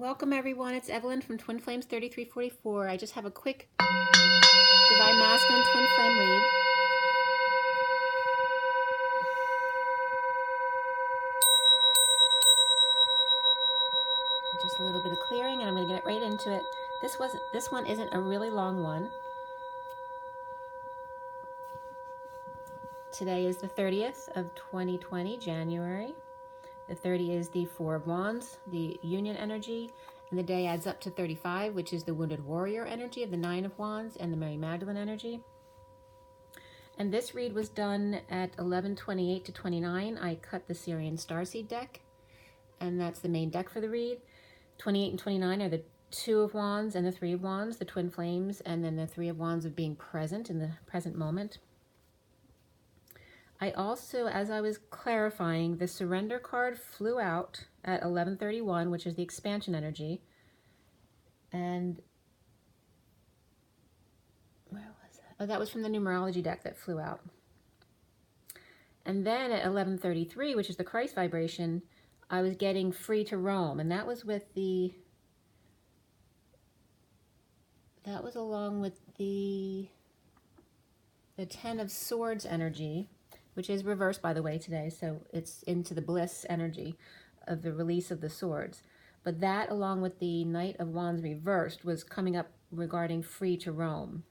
Welcome everyone, it's Evelyn from Twin Flames 3344. I just have a quick Divine Masculine Twin Flame read. Just a little bit of clearing and I'm going to get right into it. This one isn't a really long one. Today is the 30th of 2020, January. The 30 is the Four of Wands, the Union energy, and the day adds up to 35, which is the Wounded Warrior energy of the Nine of Wands and the Mary Magdalene energy. And this read was done at 11:28 to 29. I cut the SIRIAN Starseed deck, and that's the main deck for the read. 28 and 29 are the Two of Wands and the Three of Wands, the twin flames, and then the Three of Wands of being present in the present moment. I also, as I was clarifying, the surrender card flew out at 11:31, which is the expansion energy. And where was that? Oh, that was from the numerology deck that flew out. And then at 11:33, which is the Christ vibration, I was getting free to roam, and that was with that was along with the Ten of Swords energy, which is reversed, by the way, today, so it's into the bliss energy of the release of the swords. But that, along with the Knight of Wands reversed, was coming up regarding free to roam.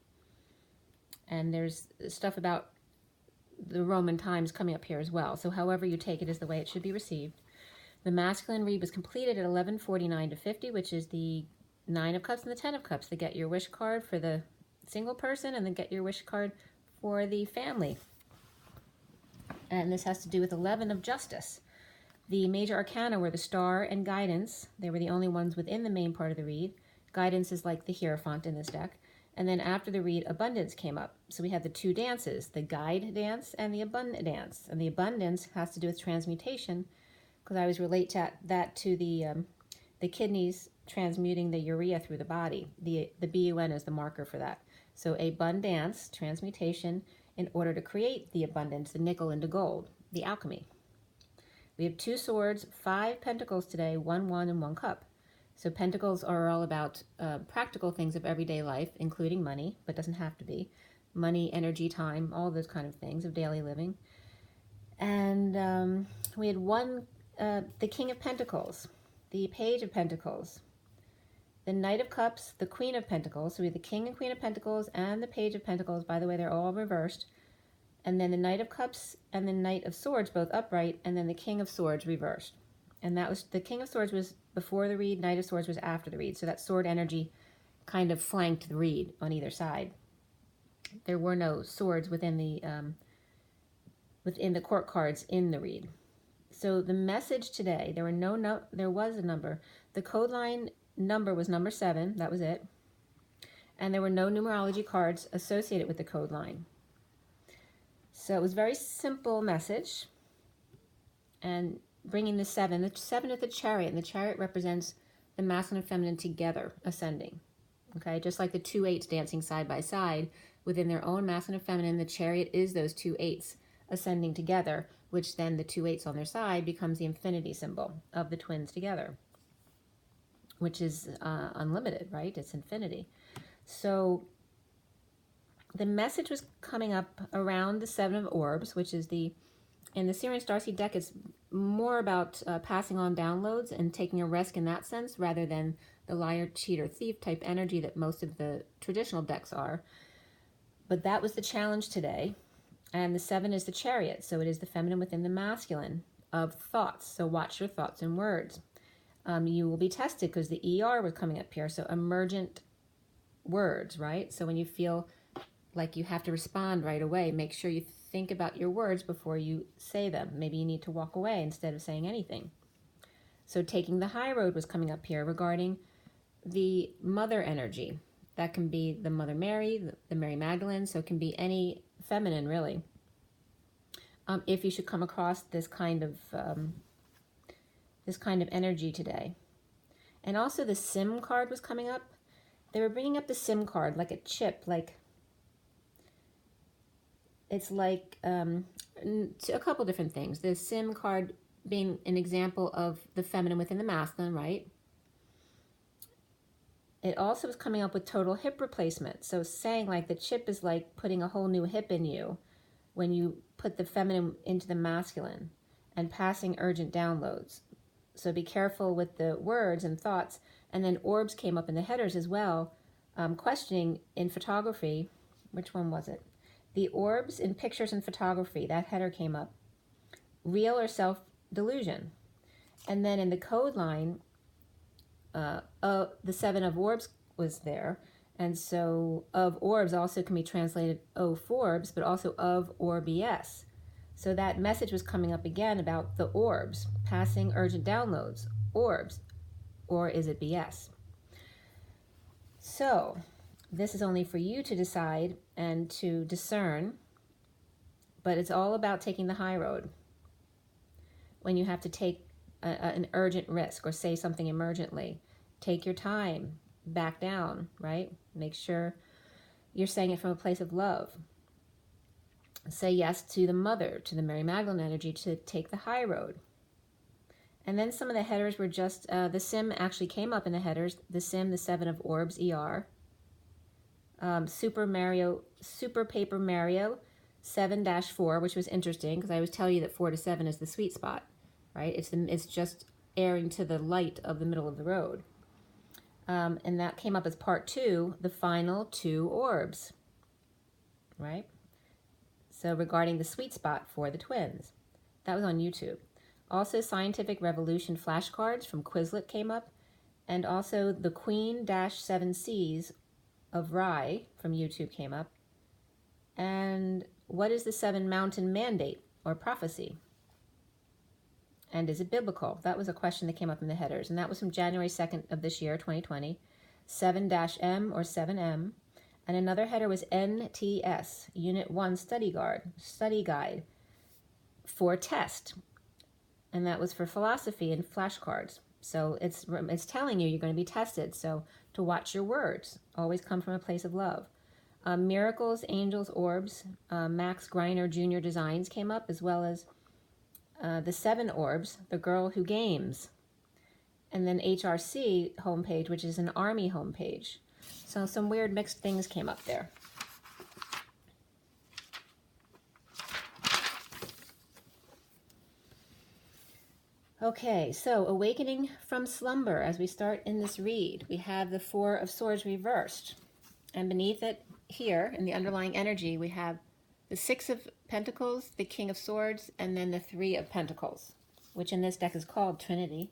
And there's stuff about the Roman times coming up here as well. So however you take it is the way it should be received. The masculine read was completed at 11:49 to 50, which is the Nine of Cups and the Ten of Cups. The Get Your Wish card for the single person and the Get Your Wish card for the family. And this has to do with 11 of Justice. The major arcana were the Star and Guidance. They were the only ones within the main part of the read. Guidance is like the Hierophant in this deck. And then after the read, Abundance came up. So we had the two dances, the Guide dance and the Abundant dance. And the Abundance has to do with transmutation, because I always relate that to the kidneys transmuting the urea through the body. The BUN is the marker for that. So abundance, transmutation, in order to create the abundance, the nickel into gold, the alchemy. We have two swords, 5 pentacles today, 1 wand, and 1 cup. So pentacles are all about practical things of everyday life, including money, but doesn't have to be. Money, energy, time, all those kind of things of daily living. And we had the King of Pentacles, the Page of Pentacles, the Knight of Cups, the Queen of Pentacles. So we have the King and Queen of Pentacles and the Page of Pentacles. By the way, they're all reversed. And then the Knight of Cups and the Knight of Swords, both upright, and then the King of Swords reversed. And that was, the King of Swords was before the read, Knight of Swords was after the read. So that sword energy kind of flanked the read on either side. There were no swords within the court cards in the read. So the message today, there was a number. The code line number was number 7, that was it. And there were no numerology cards associated with the code line. So it was a very simple message. And bringing the 7 is the Chariot, and the Chariot represents the masculine and feminine together, ascending. Okay, just like the 2 8s dancing side by side within their own masculine and feminine, the Chariot is those 2 8s ascending together, which then the 2 8s on their side becomes the infinity symbol of the twins together, which is unlimited, right? It's infinity. So the message was coming up around the 7 of Orbs, which is in the SIRIAN Starseed deck, it's more about passing on downloads and taking a risk in that sense, rather than the liar, cheater, thief type energy that most of the traditional decks are. But that was the challenge today. And the 7 is the Chariot, so it is the feminine within the masculine of thoughts. So watch your thoughts and words. You will be tested because the ER was coming up here, so emergent words, right? So when you feel like you have to respond right away, make sure you think about your words before you say them. Maybe you need to walk away instead of saying anything. So taking the high road was coming up here regarding the mother energy. That can be the Mother Mary, the Mary Magdalene, so it can be any feminine, really. If you should come across this kind of energy today. And also the SIM card was coming up. They were bringing up the SIM card like a chip, like it's like a couple different things. The SIM card being an example of the feminine within the masculine, right? It also was coming up with total hip replacement. So saying like the chip is like putting a whole new hip in you when you put the feminine into the masculine, and passing urgent downloads. So be careful with the words and thoughts. And then orbs came up in the headers as well, questioning in photography. Which one was it? The orbs in pictures and photography, that header came up. Real or self-delusion. And then in the code line, the 7 of orbs was there. And so of orbs also can be translated O Forbes, but also of or BS. So that message was coming up again about the orbs, passing urgent downloads, orbs, or is it BS? So this is only for you to decide and to discern, but it's all about taking the high road. When you have to take an urgent risk or say something emergently, take your time, back down, right? Make sure you're saying it from a place of love. Say yes to the mother, to the Mary Magdalene energy, to take the high road. And then some of the headers were just, the sim actually came up in the headers, the sim, the 7 of orbs, ER. Super Paper Mario 7-4, which was interesting because I always tell you that 4 to 7 is the sweet spot, right? It's just airing to the light of the middle of the road. And that came up as part 2, the final 2 orbs, right? So regarding the sweet spot for the twins. That was on YouTube. Also Scientific Revolution flashcards from Quizlet came up. And also the Queen-7 C's of Rye from YouTube came up. And what is the 7 mountain mandate or prophecy? And is it biblical? That was a question that came up in the headers. And that was from January 2nd of this year, 2020. 7-M or 7M. And another header was NTS, Unit 1 Study Guide for test. And that was for philosophy and flashcards. So it's telling you you're going to be tested. So to watch your words. Always come from a place of love. Miracles, Angels, Orbs, Max Greiner Jr. Designs came up, as well as the 7 orbs, the girl who games. And then HRC homepage, which is an army homepage. So some weird mixed things came up there. Okay, so awakening from slumber. As we start in this read, we have the 4 of Swords reversed. And beneath it here, in the underlying energy, we have the 6 of Pentacles, the King of Swords, and then the 3 of Pentacles, which in this deck is called Trinity.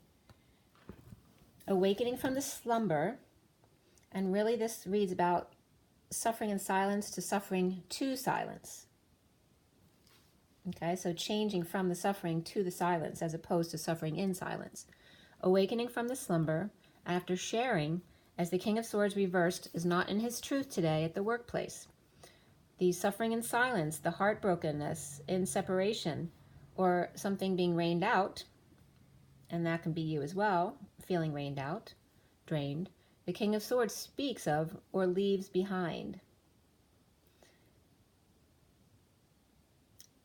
Awakening from the slumber. And really this reads about suffering in silence to suffering to silence. Okay, so changing from the suffering to the silence as opposed to suffering in silence. Awakening from the slumber after sharing as the King of Swords reversed is not in his truth today at the workplace. The suffering in silence, the heartbrokenness in separation, or something being rained out, and that can be you as well, feeling rained out, drained. The King of Swords speaks of or leaves behind.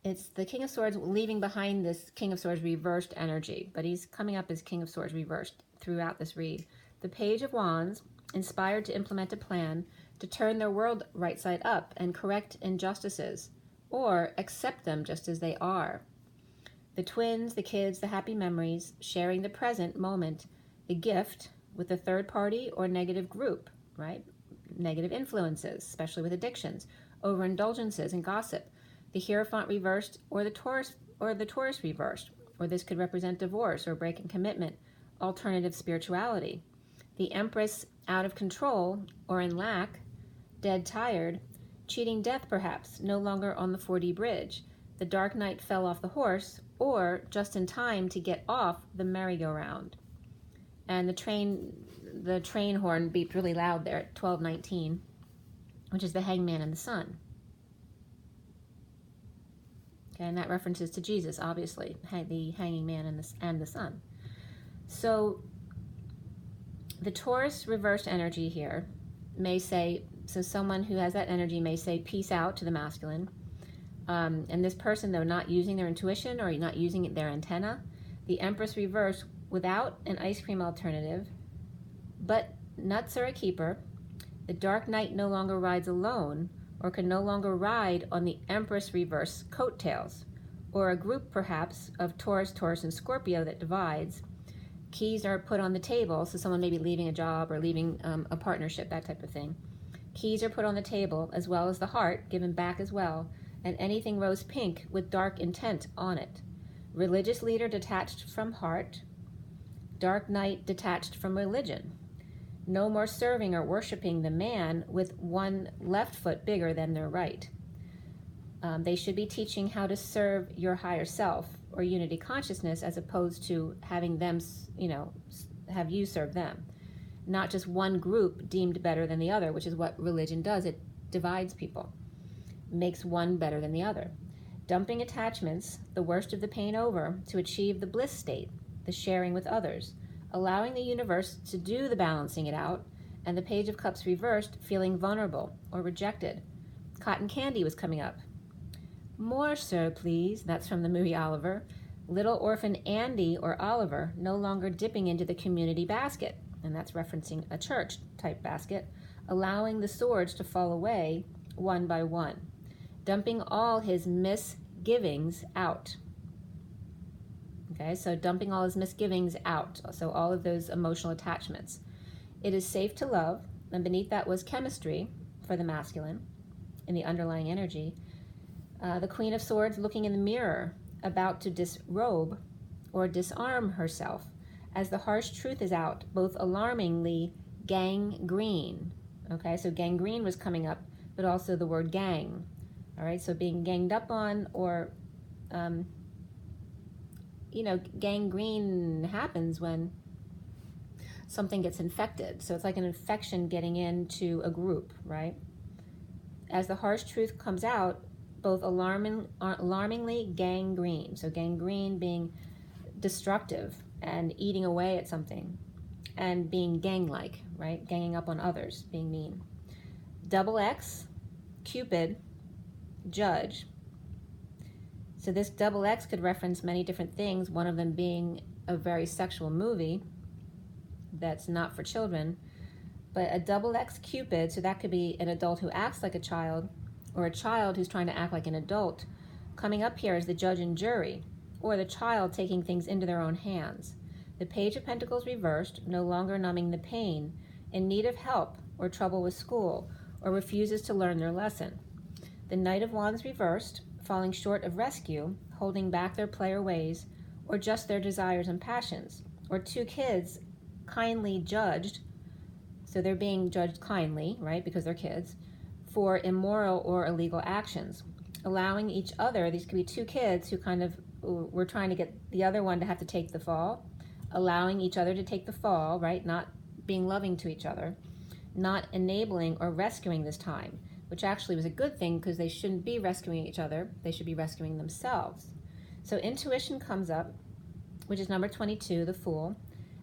It's the King of Swords leaving behind this King of Swords reversed energy, but he's coming up as King of Swords reversed throughout this read. The Page of Wands, inspired to implement a plan to turn their world right side up and correct injustices, or accept them just as they are. The twins, the kids, the happy memories, sharing the present moment, the gift, with a third party or negative group, right? Negative influences, especially with addictions, overindulgences and gossip. The Hierophant reversed or the Taurus reversed, or this could represent divorce or breaking commitment, alternative spirituality. The Empress out of control or in lack, dead tired, cheating death perhaps, no longer on the 4D bridge. The Dark Knight fell off the horse, or just in time to get off the merry-go-round. And the train horn beeped really loud there at 12:19, which is the Hangman and the Sun. Okay, and that references to Jesus, obviously, the hanging man and the sun. So the Taurus reversed energy here may say, so someone who has that energy may say peace out to the masculine. And this person, though, not using their intuition or not using their antenna. The Empress reverse without an ice cream alternative, but nuts are a keeper. The dark knight no longer rides alone, or can no longer ride on the Empress reverse coattails, or a group perhaps of Taurus, Taurus, and Scorpio that divides. Keys are put on the table, so someone may be leaving a job or leaving a partnership, that type of thing. Keys are put on the table, as well as the heart, given back as well, and anything rose pink with dark intent on it. Religious leader detached from heart. Dark night detached from religion. No more serving or worshiping the man with one left foot bigger than their right. They should be teaching how to serve your higher self or unity consciousness, as opposed to having them, have you serve them. Not just one group deemed better than the other, which is what religion does. It divides people, makes one better than the other. Dumping attachments, the worst of the pain over, to achieve the bliss state, the sharing with others, allowing the universe to do the balancing it out, and the Page of Cups reversed, feeling vulnerable or rejected. Cotton candy was coming up. More, sir, please. That's from the movie Oliver. Little orphan Andy or Oliver no longer dipping into the community basket, and that's referencing a church type basket, allowing the swords to fall away one by one, dumping all his misgivings out. Okay, so dumping all his misgivings out, so all of those emotional attachments. It is safe to love, and beneath that was chemistry for the masculine in the underlying energy. The Queen of Swords looking in the mirror, about to disrobe or disarm herself, as the harsh truth is out, both alarmingly gangrene. Okay, so gangrene was coming up, but also the word gang. All right, so being ganged up on, or, gangrene happens when something gets infected. So it's like an infection getting into a group, right? As the harsh truth comes out, both alarmingly gangrene. So gangrene being destructive and eating away at something, and being gang-like, right? Ganging up on others, being mean. Double X, Cupid, Judge. So this double X could reference many different things, one of them being a very sexual movie that's not for children. But a double X Cupid, so that could be an adult who acts like a child, or a child who's trying to act like an adult. Coming up here is the judge and jury, or the child taking things into their own hands. The Page of Pentacles reversed, no longer numbing the pain, in need of help or trouble with school, or refuses to learn their lesson. The Knight of Wands reversed, falling short of rescue, holding back their player ways, or just their desires and passions. Or two kids kindly judged, so they're being judged kindly, right, because they're kids, for immoral or illegal actions. Allowing each other, these could be two kids who kind of were trying to get the other one to have to take the fall, allowing each other to take the fall, right, not being loving to each other, not enabling or rescuing this time, which actually was a good thing, because they shouldn't be rescuing each other, they should be rescuing themselves. So intuition comes up, which is number 22, the Fool,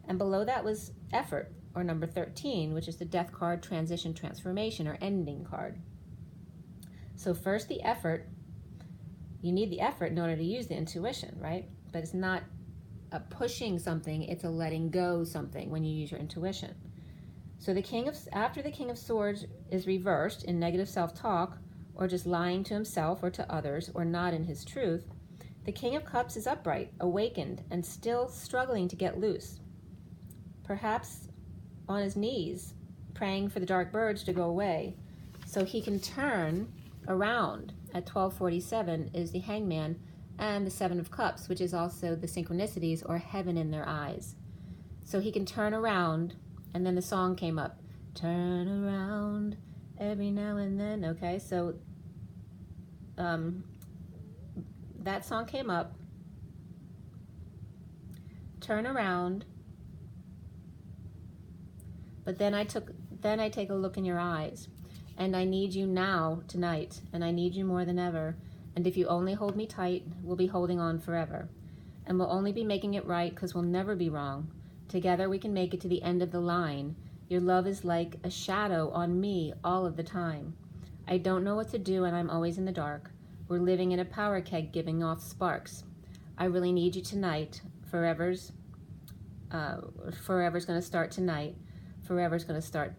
and below that was effort, or number 13, which is the Death card, transition, transformation, or ending card. So first the effort, you need the effort in order to use the intuition, right? But it's not a pushing something, it's a letting go something when you use your intuition. So after the King of Swords is reversed in negative self-talk, or just lying to himself or to others, or not in his truth, the King of Cups is upright, awakened, and still struggling to get loose. Perhaps on his knees, praying for the dark birds to go away, so he can turn around. At 1247 is the Hangman and the Seven of Cups, which is also the synchronicities, or heaven in their eyes. So he can turn around, and then the song came up, turn around every now and then. Okay, so that song came up, turn around. But then I take a look in your eyes, and I need you now, tonight, and I need you more than ever. And if you only hold me tight, we'll be holding on forever. And we'll only be making it right, because we'll never be wrong. Together we can make it to the end of the line. Your love is like a shadow on me all of the time. I don't know what to do, and I'm always in the dark. We're living in a power keg giving off sparks. I really need you tonight. Forever's going to start tonight. Forever is going to start.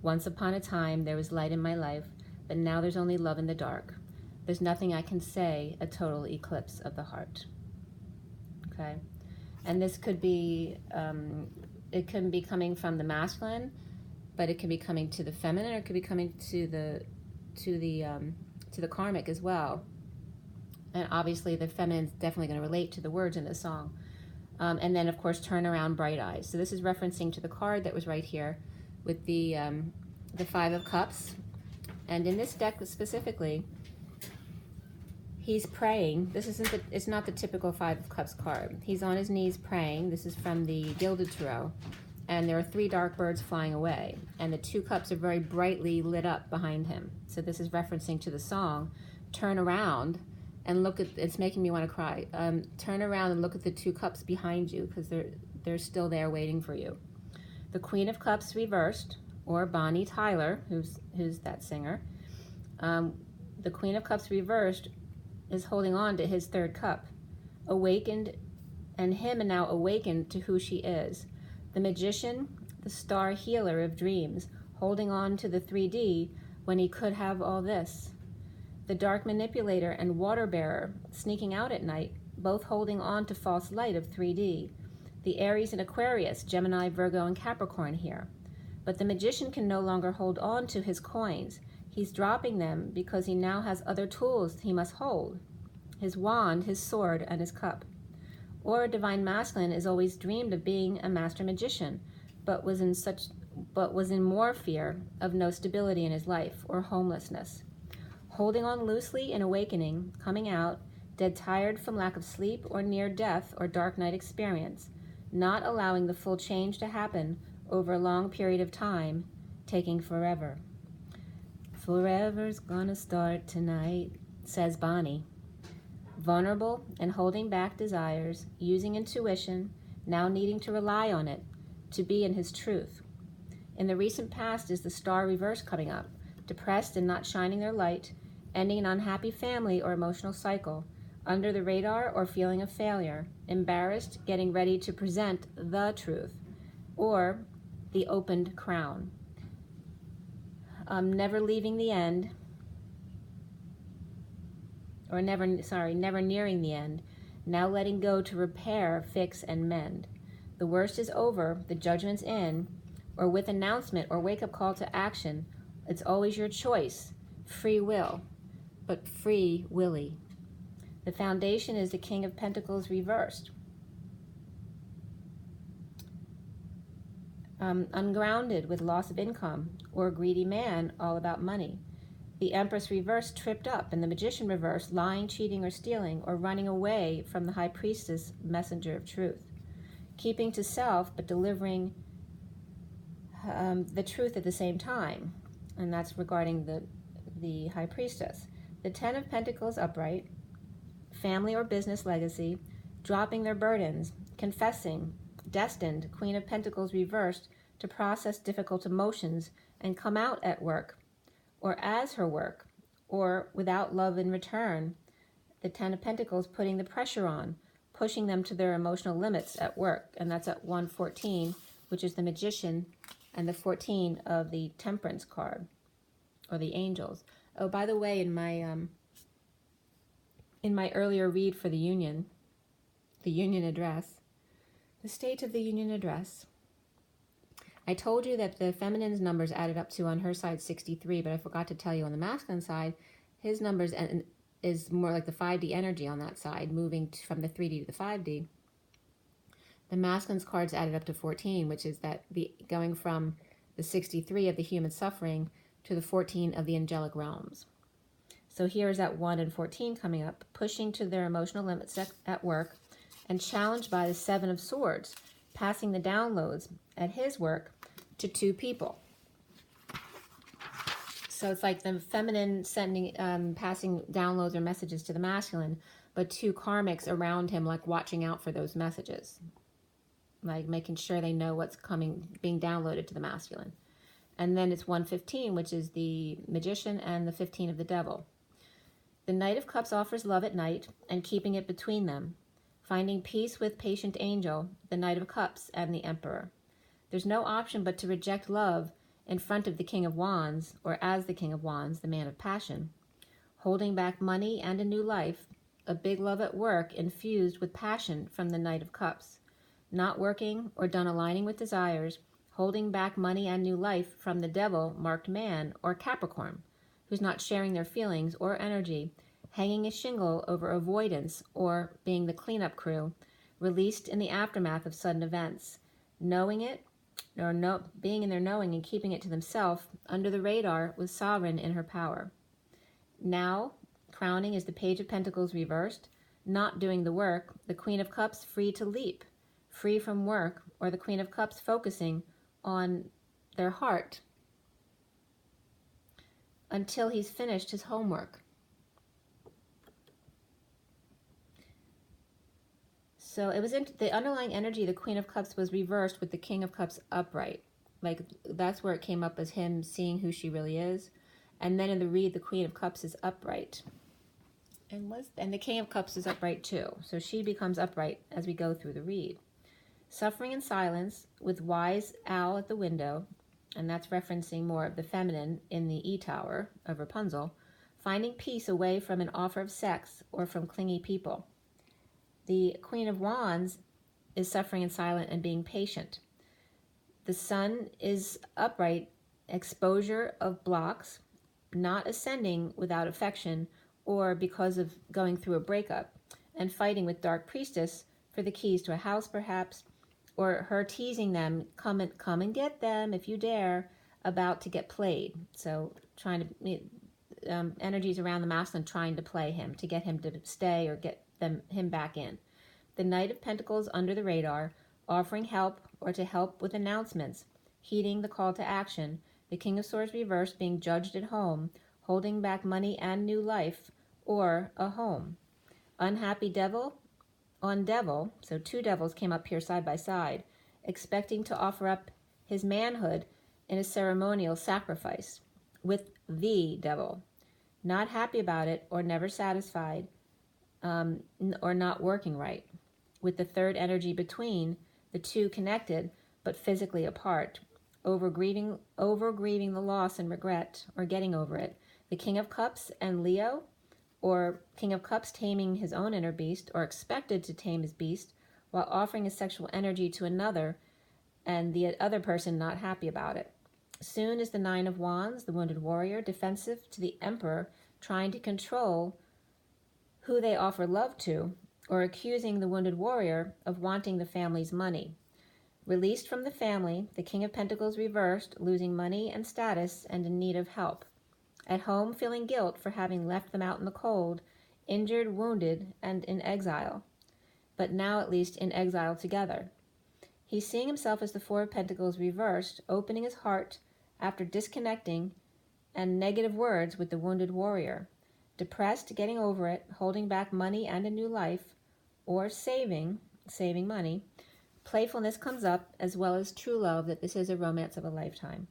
Once upon a time, there was light in my life, but now there's only love in the dark. There's nothing I can say, a total eclipse of the heart. Okay? And this could be, it can be coming from the masculine, but it can be coming to the feminine, or it could be coming to the karmic as well. And obviously the feminine is definitely going to relate to the words in this song. And then, of course, turn around, bright eyes. So this is referencing to the card that was right here with the Five of Cups. And in this deck specifically, he's praying. This isn't it's not the typical Five of Cups card. He's on his knees praying. This is from the Gilded Tarot. And there are 3 dark birds flying away. And the 2 cups are very brightly lit up behind him. So this is referencing to the song, turn around and look at, it's making me want to cry. Turn around and look at the 2 cups behind you, because they're still there waiting for you. The Queen of Cups reversed, or Bonnie Tyler, who's that singer. The Queen of Cups reversed is holding on to his 3rd cup, awakened, and him and now awakened to who she is. The Magician, the star healer of dreams, holding on to the 3D when he could have all this. The dark manipulator and water bearer, sneaking out at night, both holding on to false light of 3D. The Aries and Aquarius, Gemini, Virgo, and Capricorn here. But the Magician can no longer hold on to his coins. He's dropping them because he now has other tools he must hold. His wand, his sword, and his cup. Or a Divine Masculine is always dreamed of being a master magician, but was in more fear of no stability in his life or homelessness. Holding on loosely in awakening, coming out, dead tired from lack of sleep or near death or dark night experience, not allowing the full change to happen over a long period of time, taking forever. Forever's gonna start tonight, says Bonnie. Vulnerable and holding back desires, using intuition, now needing to rely on it, to be in his truth. In the recent past is the star reverse coming up, depressed and not shining their light, ending an unhappy family or emotional cycle, under the radar or feeling of failure, embarrassed, getting ready to present the truth, or the opened crown. Never leaving the end, or never nearing the end, now letting go to repair, fix, and mend. The worst is over, the judgment's in, or with announcement or wake-up call to action. It's always your choice, free will, but free willy. The foundation is the King of Pentacles reversed. Ungrounded with loss of income, or a greedy man all about money. The Empress reversed tripped up, and the Magician reversed lying, cheating, or stealing, or running away from the High Priestess, messenger of truth. Keeping to self, but delivering the truth at the same time. And that's regarding the High Priestess. The Ten of Pentacles upright, family or business legacy, dropping their burdens, confessing, destined, Queen of Pentacles reversed to process difficult emotions and come out at work, or as her work, or without love in return. The Ten of Pentacles putting the pressure on, pushing them to their emotional limits at work, and that's at 114, which is the Magician, and the 14 of the Temperance card, or the Angels. Oh, by the way, in my earlier read for the Union Address, the State of the Union Address, I told you that the feminine's numbers added up to, on her side, 63, but I forgot to tell you on the masculine side, his numbers is more like the 5D energy on that side, moving from the 3D to the 5D. The masculine's cards added up to 14, which is that going from the 63 of the human suffering to the 14 of the angelic realms. So here is that 1 and 14 coming up, pushing to their emotional limits at work, and challenged by the 7 of Swords, passing the downloads at his work to 2 people. So it's like the feminine sending, passing downloads or messages to the masculine, but 2 karmics around him, like watching out for those messages, like making sure they know what's being downloaded to the masculine. And then it's 115, which is the Magician, and the 15 of the Devil. The Knight of Cups offers love at night and keeping it between them, finding peace with patient angel, the Knight of Cups, and the Emperor. There's no option but to reject love in front of the King of Wands, or as the King of Wands, the man of passion. Holding back money and a new life, a big love at work infused with passion from the Knight of Cups. Not working or done aligning with desires, holding back money and new life from the devil marked man or Capricorn, who's not sharing their feelings or energy, hanging a shingle over avoidance or being the cleanup crew, released in the aftermath of sudden events, knowing it or being in their knowing and keeping it to themselves under the radar with sovereign in her power. Now, crowning is the Page of Pentacles reversed, not doing the work, the Queen of Cups free to leap, free from work, or the Queen of Cups focusing on their heart until he's finished his homework. So it was the underlying energy, the Queen of Cups was reversed with the King of Cups upright. Like that's where it came up as him seeing who she really is. And then in the read, the Queen of Cups is upright. And the King of Cups is upright too. So she becomes upright as we go through the read. Suffering in silence with wise owl at the window, and that's referencing more of the feminine in the E-Tower of Rapunzel, finding peace away from an offer of sex or from clingy people. The Queen of Wands is suffering in silence and being patient. The Sun is upright, exposure of blocks, not ascending without affection or because of going through a breakup, and fighting with Dark Priestess for the keys to a house perhaps, or her teasing them, come and get them if you dare, about to get played. So trying to, energies around the masculine trying to play him, to get him to stay or get him back in. The Knight of Pentacles under the radar, offering help or to help with announcements, heeding the call to action. The King of Swords reversed, being judged at home, holding back money and new life, or a home. Unhappy devil on devil, so two devils came up here side by side, expecting to offer up his manhood in a ceremonial sacrifice with the devil. Not happy about it or never satisfied, or not working right. With the third energy between, the two connected but physically apart, over grieving the loss and regret, or getting over it. The King of Cups and Leo, or King of Cups taming his own inner beast, or expected to tame his beast, while offering his sexual energy to another, and the other person not happy about it. Soon is the Nine of Wands, the wounded warrior, defensive to the Emperor, trying to control who they offer love to, or accusing the wounded warrior of wanting the family's money. Released from the family, the King of Pentacles reversed, losing money and status and in need of help. At home, feeling guilt for having left them out in the cold, injured, wounded, and in exile. But now at least in exile together. He's seeing himself as the Four of Pentacles reversed, opening his heart after disconnecting and negative words with the wounded warrior. Depressed, getting over it, holding back money and a new life, or saving money. Playfulness comes up, as well as true love, that this is a romance of a lifetime.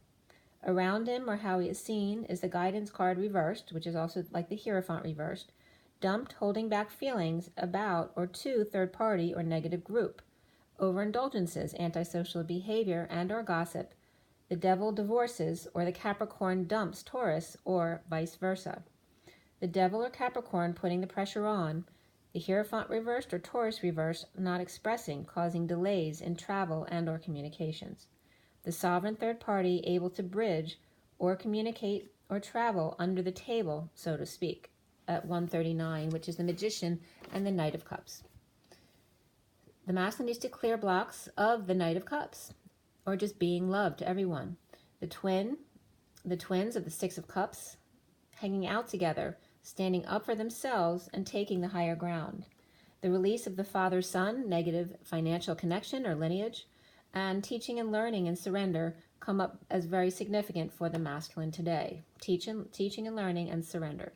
Around him, or how he is seen, is the guidance card reversed, which is also like the Hierophant reversed, dumped, holding back feelings about or to third party or negative group, overindulgences, antisocial behavior, and or gossip. The devil divorces, or the Capricorn dumps Taurus, or vice versa. The devil or Capricorn putting the pressure on, the Hierophant reversed or Taurus reversed, not expressing, causing delays in travel and or communications. The sovereign third party able to bridge or communicate or travel under the table, so to speak, at 139, which is the Magician and the Knight of Cups. The masculine needs to clear blocks of the Knight of Cups, or just being loved to everyone. The twins of the Six of Cups, hanging out together, standing up for themselves and taking the higher ground. The release of the father-son, negative financial connection or lineage, and teaching and learning and surrender come up as very significant for the masculine today. Teaching and learning and surrender.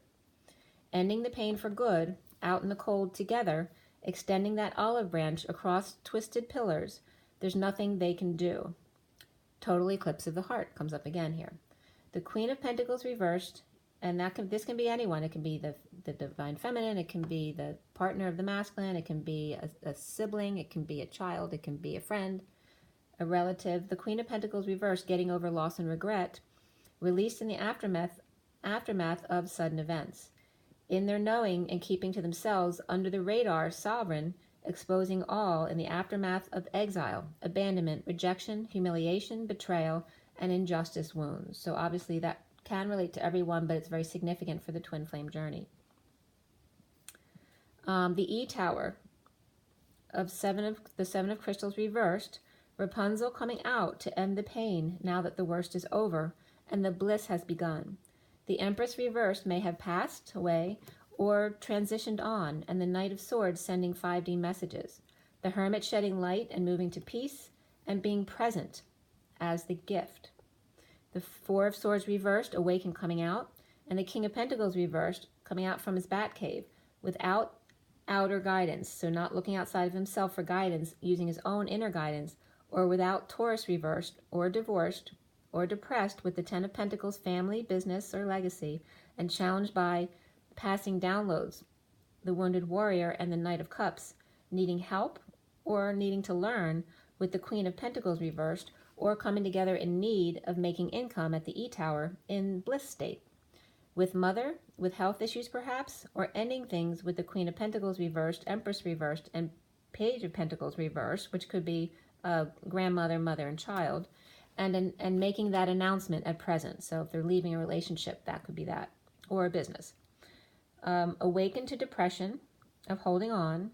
Ending the pain for good, out in the cold together, extending that olive branch across twisted pillars. There's nothing they can do. Total eclipse of the heart comes up again here. The Queen of Pentacles reversed, and this can be anyone. It can be the divine feminine, it can be the partner of the masculine, it can be a sibling, it can be a child, it can be a friend, a relative, the Queen of Pentacles reversed, getting over loss and regret, released in the aftermath of sudden events. In their knowing and keeping to themselves, under the radar, sovereign, exposing all in the aftermath of exile, abandonment, rejection, humiliation, betrayal, and injustice wounds. So obviously that can relate to everyone, but it's very significant for the twin flame journey. The E-Tower of the Seven of Crystals reversed, Rapunzel coming out to end the pain now that the worst is over and the bliss has begun. The Empress reversed may have passed away or transitioned on, and the Knight of Swords sending 5D messages. The Hermit shedding light and moving to peace and being present as the gift. The Four of Swords reversed, awake and coming out, and the King of Pentacles reversed, coming out from his bat cave without outer guidance, so not looking outside of himself for guidance, using his own inner guidance, or without Taurus reversed, or divorced, or depressed with the Ten of Pentacles, family, business, or legacy, and challenged by passing downloads, the Wounded Warrior and the Knight of Cups, needing help or needing to learn with the Queen of Pentacles reversed, or coming together in need of making income at the E-Tower in bliss state. With mother, with health issues perhaps, or ending things with the Queen of Pentacles reversed, Empress reversed, and Page of Pentacles reversed, which could be grandmother, mother, and child, and making that announcement at present. So if they're leaving a relationship, that could be that, or a business. Awakened to depression of holding on,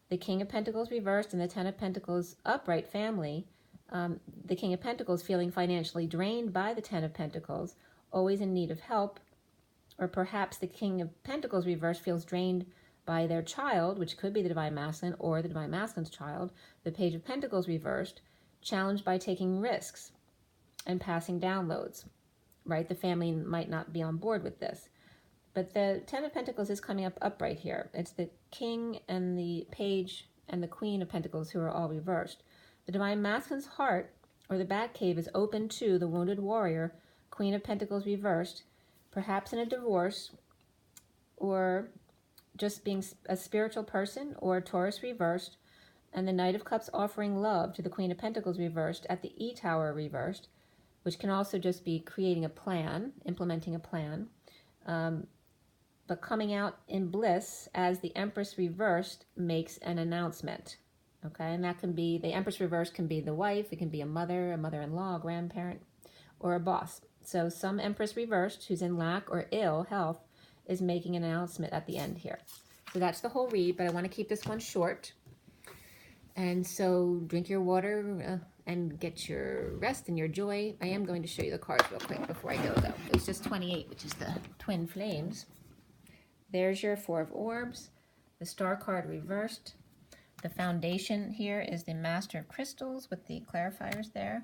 the King of Pentacles reversed and the Ten of Pentacles upright family, the King of Pentacles feeling financially drained by the Ten of Pentacles, always in need of help, or perhaps the King of Pentacles reversed feels drained by their child, which could be the Divine Masculine or the Divine Masculine's child, the Page of Pentacles reversed, challenged by taking risks and passing downloads, right? The family might not be on board with this. But the Ten of Pentacles is coming up upright here. It's the King and the Page and the Queen of Pentacles who are all reversed. The Divine Masculine's heart, or the Bat Cave, is open to the Wounded Warrior, Queen of Pentacles reversed, perhaps in a divorce, or just being a spiritual person, or Taurus reversed, and the Knight of Cups offering love to the Queen of Pentacles reversed at the E-Tower reversed, which can also just be creating a plan, implementing a plan, but coming out in bliss as the Empress reversed makes an announcement. Okay, and that can be, the Empress reversed can be the wife, it can be a mother-in-law, a grandparent, or a boss. So some Empress reversed who's in lack or ill health is making an announcement at the end here. So that's the whole read, but I want to keep this one short. And so drink your water and get your rest and your joy. I am going to show you the cards real quick before I go, though. It's just 28, which is the twin flames. There's your Four of Orbs, the Star card reversed. The foundation here is the Master of Crystals with the clarifiers there.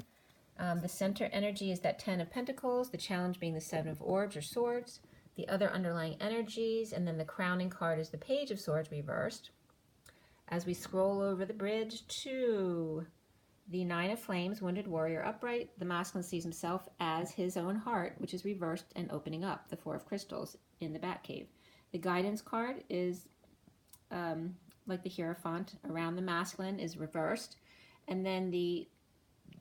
The center energy is that Ten of Pentacles, the challenge being the Seven of Orbs or Swords, the other underlying energies, and then the crowning card is the Page of Swords reversed. As we scroll over the bridge to the Nine of Flames, Wounded Warrior upright, the masculine sees himself as his own heart, which is reversed and opening up, the Four of Crystals in the Batcave. The guidance card is like the Hierophant around the masculine is reversed, and then the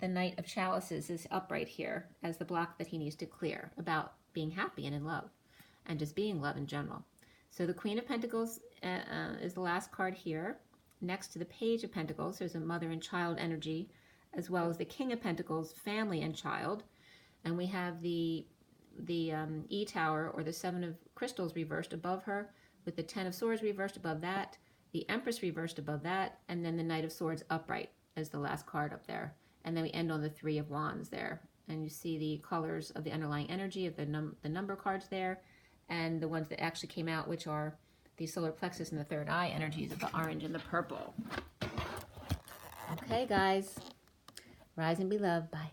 Knight of Chalices is upright here as the block that he needs to clear about being happy and in love and just being love in general. So the Queen of Pentacles is the last card here. Next to the Page of Pentacles, there's a mother and child energy, as well as the King of Pentacles, family and child. And we have the E-Tower, or the Seven of Crystals reversed above her, with the Ten of Swords reversed above that, the Empress reversed above that, and then the Knight of Swords upright as the last card up there. And then we end on the Three of Wands there. And you see the colors of the underlying energy of the number cards there, and the ones that actually came out, which are the solar plexus and the third eye energies of the orange and the purple. Okay, guys. Rise and be loved. Bye.